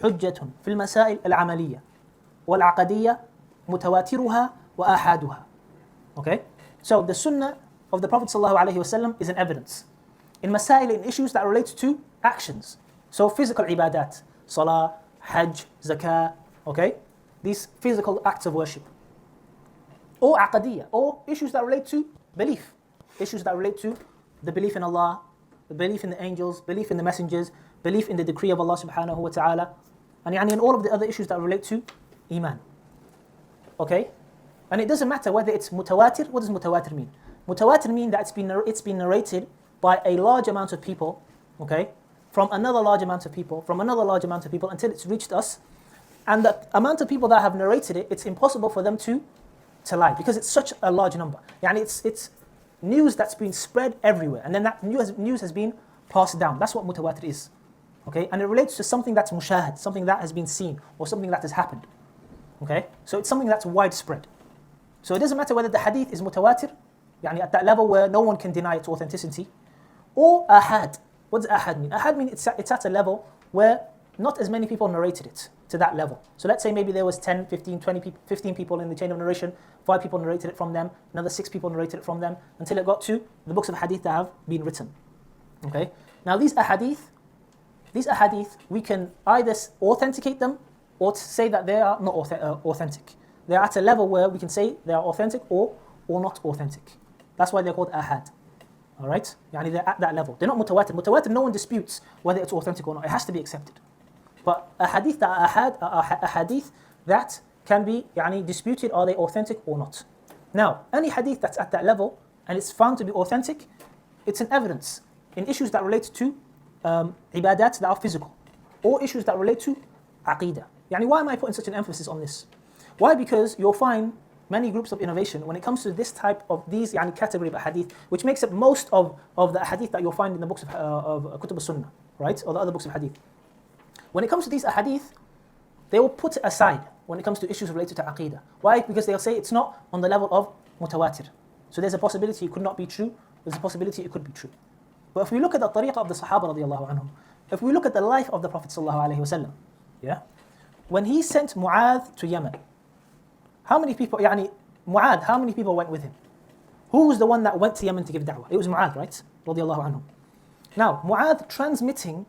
حجة في المسائل العملية والعقدية متواترها وآحادها. Okay? So the sunnah of the Prophet ﷺ is an evidence. In masail, in issues that relate to actions. So physical ibadat, salah, hajj, zakah, okay? These physical acts of worship. Or aqadiyya, or issues that relate to belief. Issues that relate to the belief in Allah, the belief in the angels, belief in the messengers, belief in the decree of Allah subhanahu wa ta'ala, and in all of the other issues that relate to iman. Okay? And it doesn't matter whether it's mutawatir. What does mutawatir mean? Mutawatir means that it's been narrated by a large amount of people, okay? From another large amount of people, from another large amount of people, until it's reached us. And the amount of people that have narrated it, it's impossible for them to lie, because it's such a large number. Yani it's news that's been spread everywhere, and then that news has been passed down. That's what mutawatir is. Okay? And it relates to something that's mushahad, something that has been seen, or something that has happened. Okay? So it's something that's widespread. So it doesn't matter whether the hadith is mutawatir, yani at that level where no one can deny its authenticity, or ahad. What does ahad mean? Ahad means it's at a level where not as many people narrated it to that level. So let's say maybe there was 10, 15, 20 people, 15 people in the chain of narration, 5 people narrated it from them, another 6 people narrated it from them, until it got to the books of hadith that have been written. Okay? Now these ahadith, we can either authenticate them or say that they are not authentic. They are at a level where we can say they are authentic or not authentic. That's why they're called ahad. Alright? Yani they're at that level. They're not mutawatir. Mutawatir, no one disputes whether it's authentic or not. It has to be accepted. But a hadith that are a hadith that can be disputed, are they authentic or not? Now, any hadith that's at that level and it's found to be authentic, it's an evidence in issues that relate to ibadat that are physical, or issues that relate to aqidah. Yani why am I putting such an emphasis on this? Why? Because you'll find many groups of innovation when it comes to this type of these category of hadith, which makes up most of the hadith that you'll find in the books of Kutub al-Sunnah, right? Or the other books of hadith. When it comes to these ahadith, they will put it aside when it comes to issues related to aqidah. Why? Because they'll say it's not on the level of mutawatir. So there's a possibility it could not be true, there's a possibility it could be true. But if we look at the tariqah of the Sahaba radiallahu anhum, if we look at the life of the Prophet sallallahu alaihi wasallam, yeah, when he sent Mu'adh to Yemen, how many people went with him? Who was the one that went to Yemen to give da'wah? It was Mu'adh, right? Radiallahu anhu. Now, Mu'adh transmitting,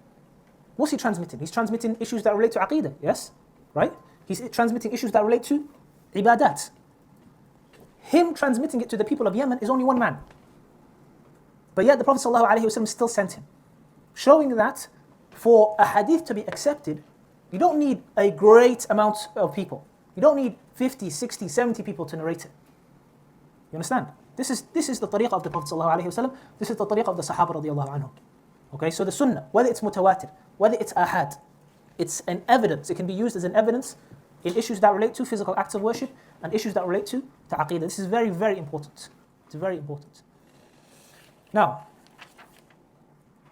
what's he transmitting? He's transmitting issues that relate to aqidah, yes? Right? He's transmitting issues that relate to ibadat. Him transmitting it to the people of Yemen is only one man. But yet the Prophet ﷺ still sent him. Showing that for a hadith to be accepted, you don't need a great amount of people. You don't need 50, 60, 70 people to narrate it. You understand? This is the tariqah of the Prophet ﷺ. This is the tariqah of the Sahaba radiallahu anhum. Okay, so the sunnah, whether it's mutawatir, whether it's ahad, it's an evidence. It can be used as an evidence in issues that relate to physical acts of worship and issues that relate to aqidah. This is very, very important. It's very important. Now,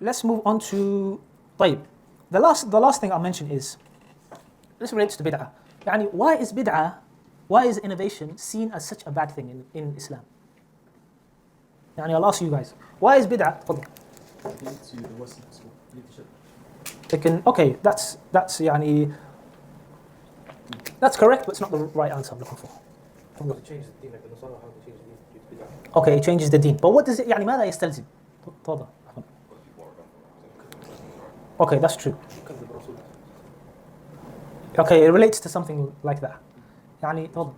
let's move on to طيب. The last thing I'll mention is, this relates to bid'ah. Yani, why is innovation seen as such a bad thing in Islam? Yani, I'll ask you guys. Why is bid'ah? Okay, that's yani, that's correct, but it's not the right answer I'm looking for. Okay, it changes the deen. But what does it, يعني ماذا يستلزم؟ تفضل. Okay, that's true. Okay, it relates to something like that. يعني تفضل.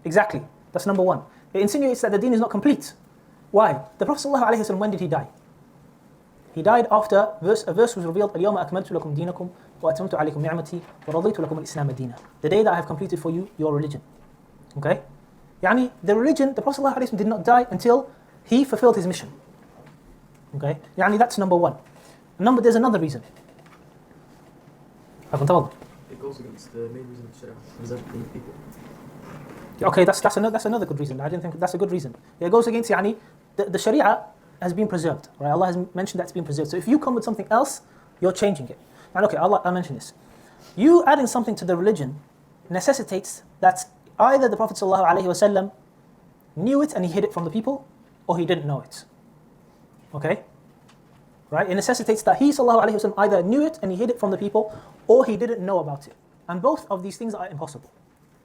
Exactly. That's number one. It insinuates that the deen is not complete. Why? The Prophet ﷺ, when did he die? He died after a verse was revealed, اليوم أكملت لكم دينكم وأتممت عليكم نعمتي ورضيت لكم الإسلام دينا. The day that I have completed for you your religion. Okay? Yani, the religion, the Prophet ﷺ did not die until he fulfilled his mission. Okay? Yani, that's number one. There's another reason. It goes against the main reason of Sharia, preserving people. Okay, that's another good reason. I didn't think that's a good reason. It goes against the Sharia has been preserved. Right? Allah has mentioned that it's been preserved. So if you come with something else, you're changing it. And okay, I'll mention this. You adding something to the religion necessitates that either the Prophet ﷺ knew it and he hid it from the people, or he didn't know it. Okay? Right? It necessitates that he sallallahu alayhi wasallam either knew it and he hid it from the people, or he didn't know about it. And both of these things are impossible.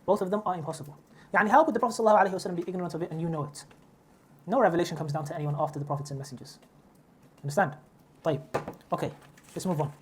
Both of them are impossible. Yani how could the Prophet sallallahu alayhi wasallam be ignorant of it and you know it? No revelation comes down to anyone after the prophets and messengers. Understand? طيب. Okay, let's move on.